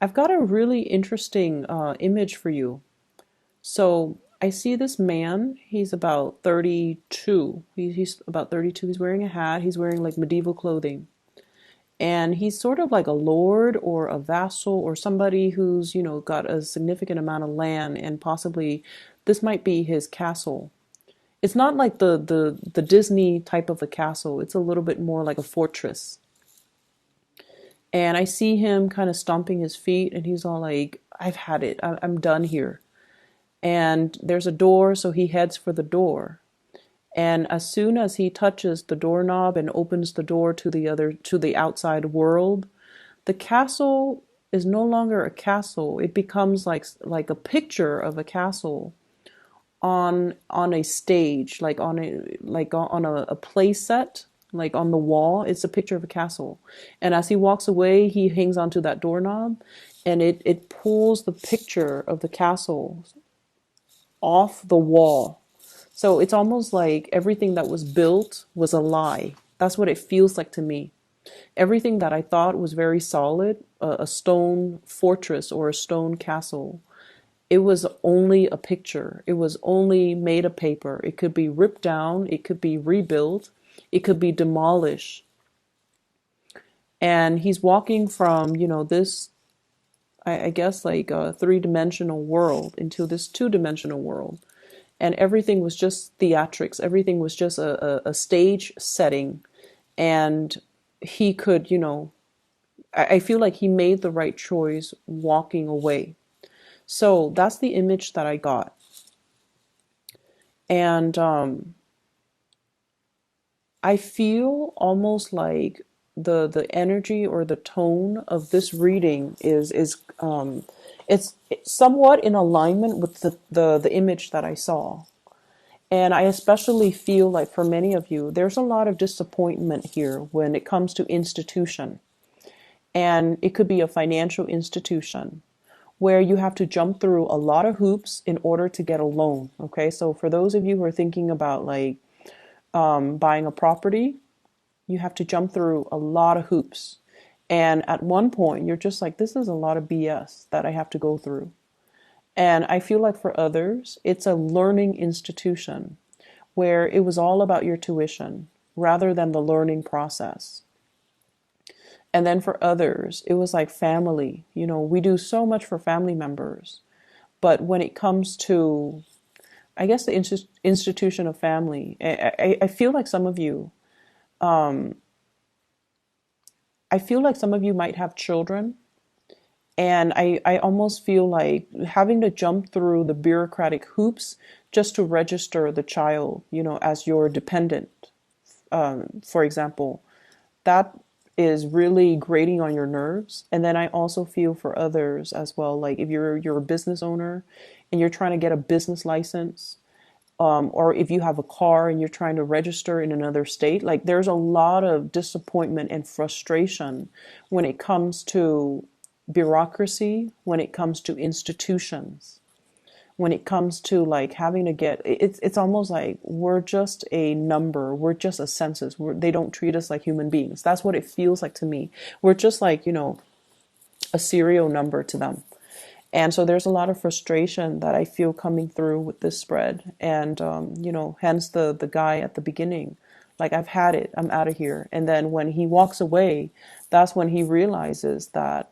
I've got a really interesting image for you. So I see this man. He's about 32. He's about 32. He's wearing a hat. He's wearing like medieval clothing. And he's sort of like a lord or a vassal or somebody who's, got a significant amount of land, and possibly this might be his castle. It's not like the Disney type of a castle. It's a little bit more like a fortress. And I see him kind of stomping his feet, and he's all like, I've had it. I'm done here. And there's a door, so he heads for the door. And as soon as he touches the doorknob and opens the door to the outside world, the castle is no longer a castle. It becomes like a picture of a castle on a stage, like on a play set, like on the wall. It's a picture of a castle. And as he walks away, he hangs onto that doorknob, and it pulls the picture of the castle off the wall. So it's almost like everything that was built was a lie. That's what it feels like to me. Everything that I thought was very solid, a stone fortress or a stone castle, it was only a picture. It was only made of paper. It could be ripped down, it could be rebuilt, it could be demolished. And he's walking from, this, I guess, like a three-dimensional world into this two-dimensional world. And everything was just theatrics. Everything was just a stage setting. And he could, I feel like he made the right choice walking away. So that's the image that I got. And I feel almost like the energy or the tone of this reading is it's somewhat in alignment with the image that I saw. And I especially feel like for many of you, there's a lot of disappointment here when it comes to institution. And it could be a financial institution where you have to jump through a lot of hoops in order to get a loan. Okay, so for those of you who are thinking about like buying a property, you have to jump through a lot of hoops. And at one point, you're just like, this is a lot of BS that I have to go through. And I feel like for others, it's a learning institution where it was all about your tuition rather than the learning process. And then for others, it was like family. We do so much for family members. But when it comes to, I guess, the institution of family, I feel like some of you, I feel like some of you might have children. And I almost feel like having to jump through the bureaucratic hoops just to register the child, as your dependent, for example, that is really grating on your nerves. And then I also feel for others as well, like if you're a business owner and you're trying to get a business license, or if you have a car and you're trying to register in another state, like there's a lot of disappointment and frustration when it comes to bureaucracy, when it comes to institutions, when it comes to like having to get it's almost like we're just a number, we're just a census, they don't treat us like human beings. That's what it feels like to me. We're just like, a serial number to them. And so there's a lot of frustration that I feel coming through with this spread. And hence the guy at the beginning, like, I've had it, I'm out of here. And then when he walks away, that's when he realizes that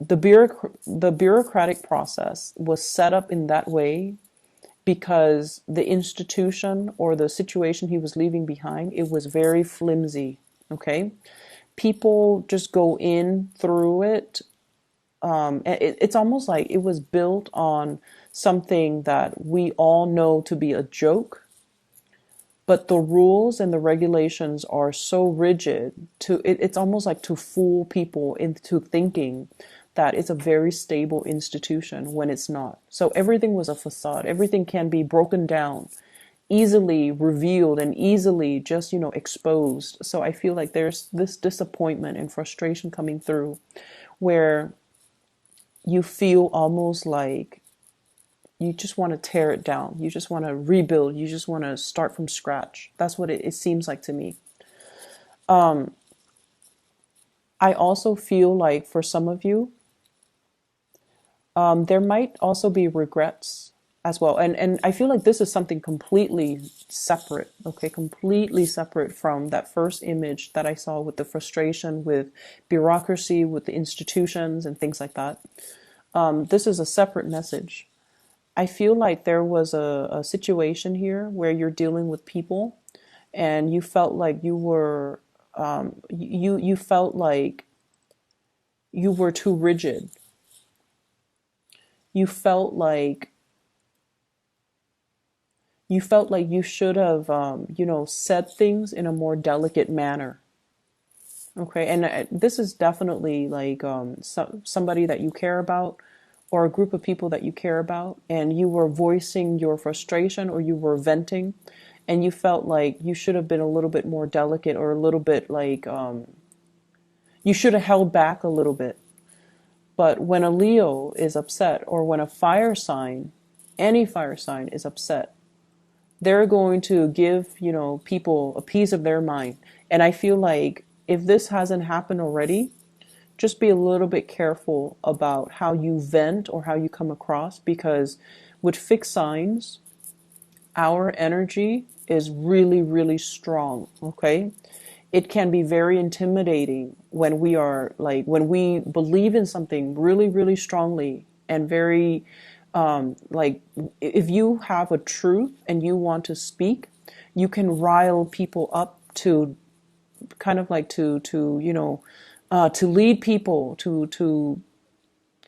the bureaucratic process was set up in that way because the institution or the situation he was leaving behind, it was very flimsy. Okay, people just go in through it. It's almost like it was built on something that we all know to be a joke, but the rules and the regulations are so rigid it's almost like to fool people into thinking that it's a very stable institution when it's not. So everything was a facade. Everything can be broken down, easily revealed, and easily just, exposed. So I feel like there's this disappointment and frustration coming through where you feel almost like you just want to tear it down. You just want to rebuild. You just want to start from scratch. That's what it seems like to me. I also feel like for some of you, There might also be regrets as well. And I feel like this is something completely separate, okay, completely separate from that first image that I saw with the frustration with bureaucracy, with the institutions and things like that. This is a separate message. I feel like there was a situation here where you're dealing with people and you felt like you were you felt like you were too rigid. You felt like you should have said things in a more delicate manner. Okay, and this is definitely like somebody that you care about or a group of people that you care about, and you were voicing your frustration or you were venting, and you felt like you should have been a little bit more delicate or a little bit like you should have held back a little bit. But when a Leo is upset, or when a fire sign, any fire sign is upset, they're going to give, people a piece of their mind. And I feel like if this hasn't happened already, just be a little bit careful about how you vent or how you come across, because with fixed signs, our energy is really, really strong, okay? It can be very intimidating when we are like, when we believe in something really, really strongly and very, like, if you have a truth and you want to speak, you can rile people up to kind of like to lead people to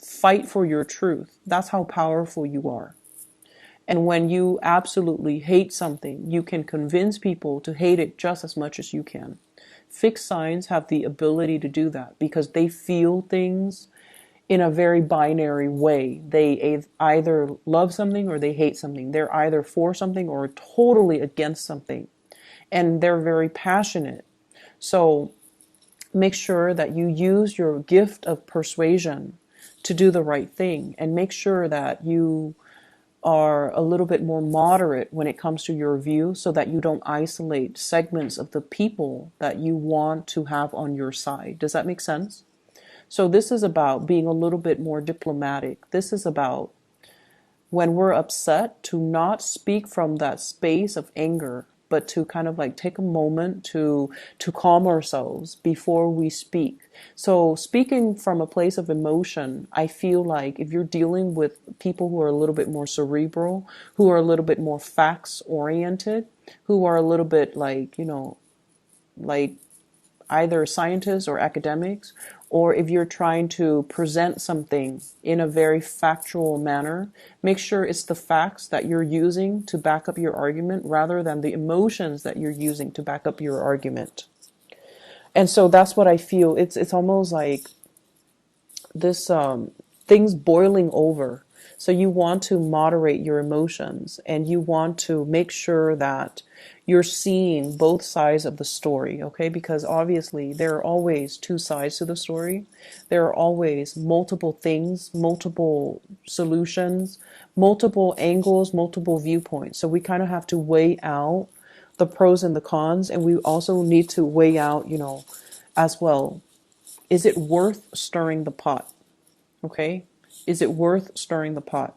fight for your truth. That's how powerful you are. And when you absolutely hate something, you can convince people to hate it just as much as you can. Fixed signs have the ability to do that because they feel things in a very binary way. They either love something or they hate something. They're either for something or totally against something. And they're very passionate. So make sure that you use your gift of persuasion to do the right thing, and make sure that you are a little bit more moderate when it comes to your view, so that you don't isolate segments of the people that you want to have on your side. Does that make sense? So this is about being a little bit more diplomatic. This is about, when we're upset, to not speak from that space of anger, but to kind of like take a moment to calm ourselves before we speak. So speaking from a place of emotion, I feel like if you're dealing with people who are a little bit more cerebral, who are a little bit more facts oriented, who are a little bit like, like either scientists or academics, or if you're trying to present something in a very factual manner, make sure it's the facts that you're using to back up your argument rather than the emotions that you're using to back up your argument. And so that's what I feel. It's almost like this things boiling over. So you want to moderate your emotions, and you want to make sure that you're seeing both sides of the story, okay? Because obviously there are always two sides to the story. There are always multiple things, multiple solutions, multiple angles, multiple viewpoints. So we kind of have to weigh out the pros and the cons, and we also need to weigh out, as well, is it worth stirring the pot? Okay? Is it worth stirring the pot?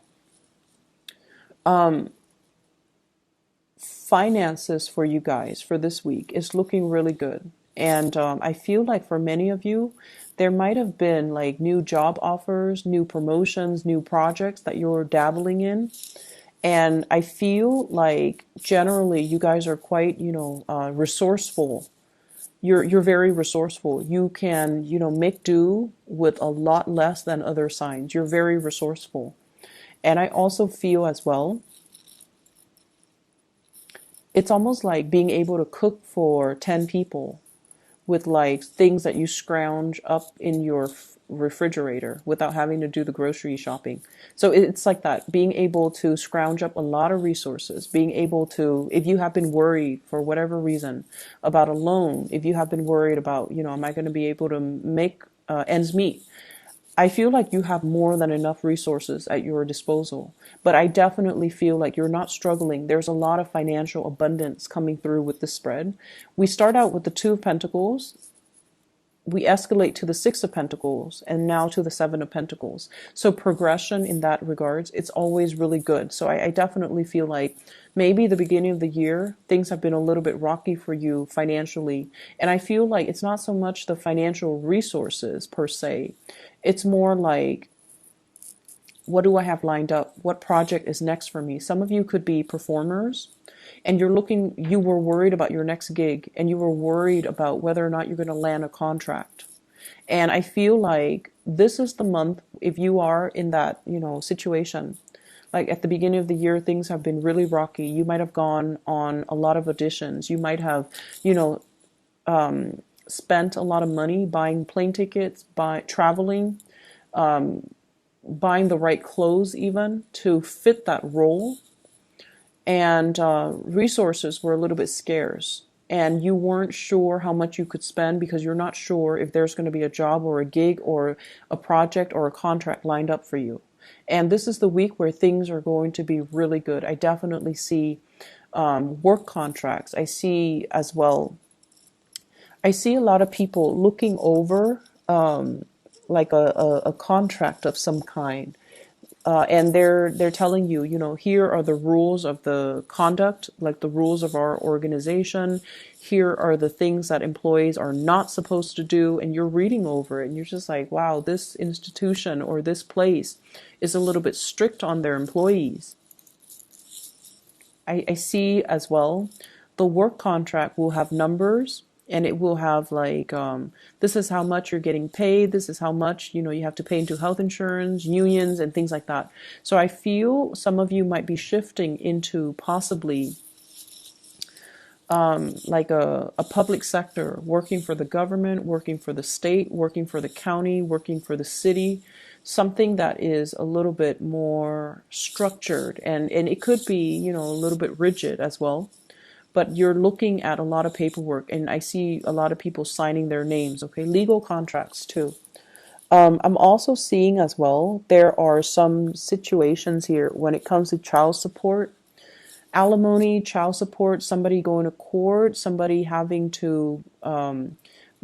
Finances for you guys for this week is looking really good. And I feel like for many of you, there might have been like new job offers, new promotions, new projects that you're dabbling in. And I feel like generally you guys are quite, resourceful. You're very resourceful. You can, make do with a lot less than other signs. You're very resourceful. And I also feel as well, it's almost like being able to cook for 10 people with like things that you scrounge up in your refrigerator without having to do the grocery shopping. So it's like that, being able to scrounge up a lot of resources, being able to, if you have been worried for whatever reason about a loan, if you have been worried about, am I going to be able to make ends meet? I feel like you have more than enough resources at your disposal, but I definitely feel like you're not struggling. There's a lot of financial abundance coming through with the spread. We start out with the Two of Pentacles, we escalate to the Six of Pentacles and now to the Seven of Pentacles. So progression in that regards, it's always really good. So I definitely feel like maybe the beginning of the year, things have been a little bit rocky for you financially. And I feel like it's not so much the financial resources per se. It's more like, what do I have lined up? What project is next for me? Some of you could be performers and you were worried about your next gig and you were worried about whether or not you're going to land a contract. And I feel like this is the month, if you are in that, situation, like at the beginning of the year, things have been really rocky. You might have gone on a lot of auditions. You might have, you know, spent a lot of money buying plane tickets, by traveling, buying the right clothes even to fit that role. And resources were a little bit scarce. And you weren't sure how much you could spend because you're not sure if there's going to be a job or a gig or a project or a contract lined up for you. And this is the week where things are going to be really good. I definitely see work contracts. I see as well, I see a lot of people looking over like a contract of some kind. And they're telling you, here are the rules of the conduct, like the rules of our organization. Here are the things that employees are not supposed to do, and you're reading over it, and you're just like, wow, this institution or this place is a little bit strict on their employees. I see as well, the work contract will have numbers and it will have like, this is how much you're getting paid. This is how much, you have to pay into health insurance, unions, and things like that. So I feel some of you might be shifting into possibly like a public sector, working for the government, working for the state, working for the county, working for the city, something that is a little bit more structured, and it could be, a little bit rigid as well. But you're looking at a lot of paperwork, and I see a lot of people signing their names, okay? Legal contracts too. I'm also seeing as well, there are some situations here when it comes to child support, alimony, child support, somebody going to court, somebody having to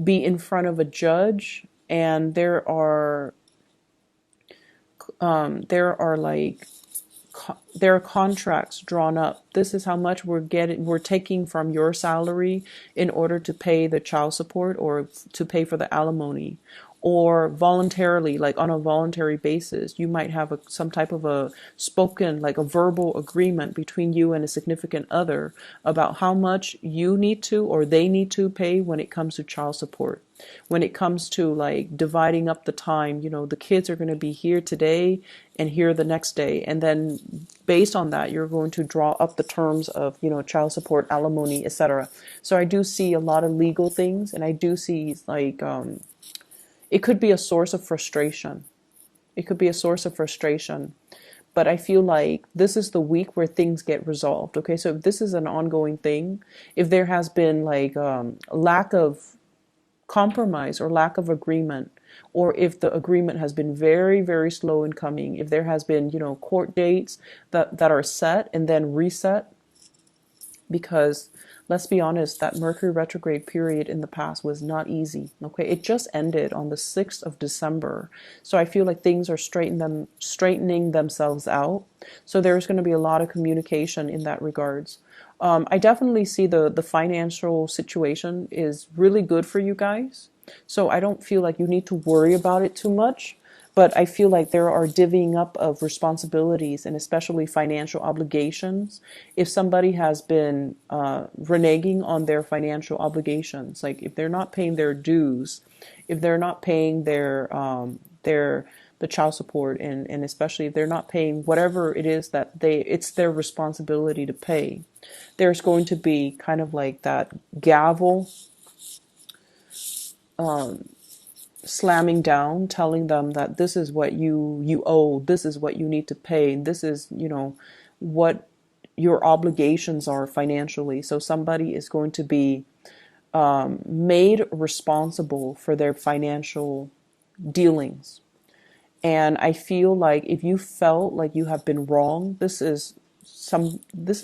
be in front of a judge, and there are contracts drawn up. This is how much we're taking from your salary in order to pay the child support or to pay for the alimony. Or voluntarily, like on a voluntary basis, you might have some type of a spoken, like a verbal agreement between you and a significant other about how much you need to or they need to pay when it comes to child support. When it comes to like dividing up the time, the kids are going to be here today and here the next day. And then based on that, you're going to draw up the terms of, child support, alimony, etc. So I do see a lot of legal things, and I do see like, it could be a source of frustration. It could be a source of frustration. But I feel like this is the week where things get resolved. Okay, so if this is an ongoing thing, if there has been like lack of compromise or lack of agreement, or if the agreement has been very, very slow in coming, if there has been, court dates that are set and then reset, because let's be honest, that Mercury retrograde period in the past was not easy. Okay, it just ended on the 6th of December. So I feel like things are straightening themselves out. So there's going to be a lot of communication in that regards. I definitely see the financial situation is really good for you guys. So I don't feel like you need to worry about it too much. But I feel like there are divvying up of responsibilities and especially financial obligations. If somebody has been reneging on their financial obligations, like if they're not paying their dues, if they're not paying the child support, and especially if they're not paying whatever it is that it's their responsibility to pay, there's going to be kind of like that gavel slamming down, telling them that this is what you owe, this is what you need to pay, this is, what your obligations are financially. So somebody is going to be made responsible for their financial dealings. And I feel like if you felt like you have been wrong, this is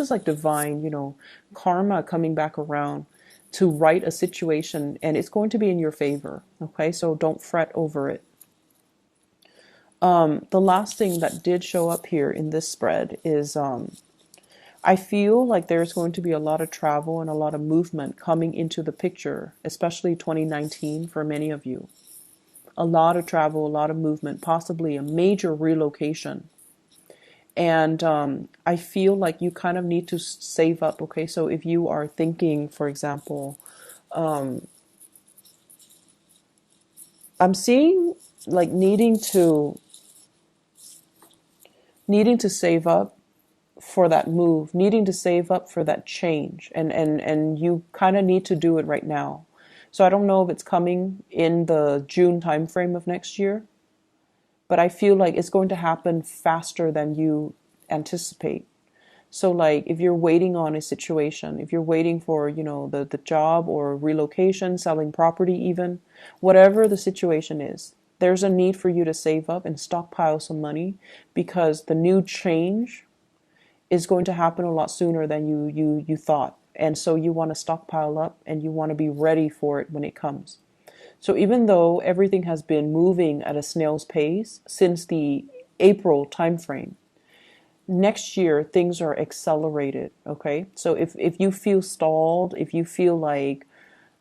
like divine, karma coming back around to right a situation, and it's going to be in your favor. Okay, so don't fret over it. The last thing that did show up here in this spread is I feel like there's going to be a lot of travel and a lot of movement coming into the picture, especially 2019 for many of you. A lot of travel, a lot of movement, possibly a major relocation. And I feel like you kind of need to save up. Okay, so if you are thinking, for example, I'm seeing like needing to save up for that move, needing to save up for that change, and you kind of need to do it right now. So I don't know if it's coming in the June timeframe of next year, but I feel like it's going to happen faster than you anticipate. So like if you're waiting on a situation, if you're waiting for, the job or relocation, selling property even, whatever the situation is, there's a need for you to save up and stockpile some money because the new change is going to happen a lot sooner than you thought. And so you want to stockpile up and you want to be ready for it when it comes. So even though everything has been moving at a snail's pace since the April timeframe, next year things are accelerated. Okay, so if you feel stalled, if you feel like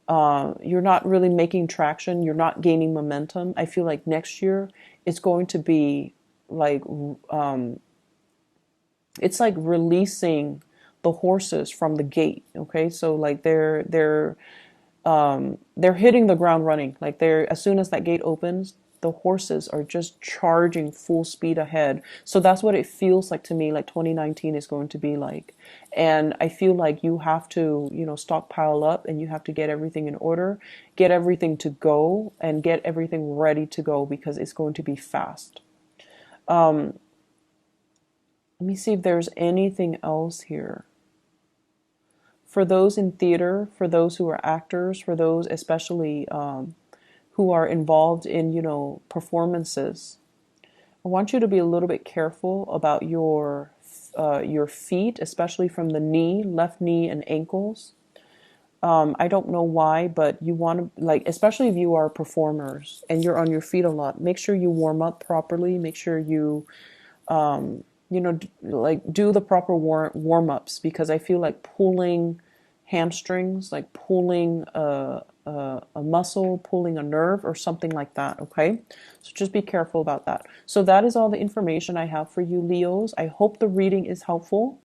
you're not really making traction, you're not gaining momentum, I feel like next year it's going to be like it's like releasing the horses from the gate. Okay, so like they're hitting the ground running. Like they're, as soon as that gate opens, the horses are just charging full speed ahead. So that's what it feels like to me, like 2019 is going to be like. And I feel like you have to, stockpile up and you have to get everything in order, get everything to go and get everything ready to go because it's going to be fast. Let me see if there's anything else here. For those in theater, for those who are actors, for those especially who are involved in, performances, I want you to be a little bit careful about your feet, especially from the knee, left knee and ankles. I don't know why, but you want to, like, especially if you are performers and you're on your feet a lot, make sure you warm up properly. Make sure you, like do the proper warm ups because I feel like pulling hamstrings, like pulling a muscle, pulling a nerve or something like that. Okay, so just be careful about that. So that is all the information I have for you, Leos. I hope the reading is helpful.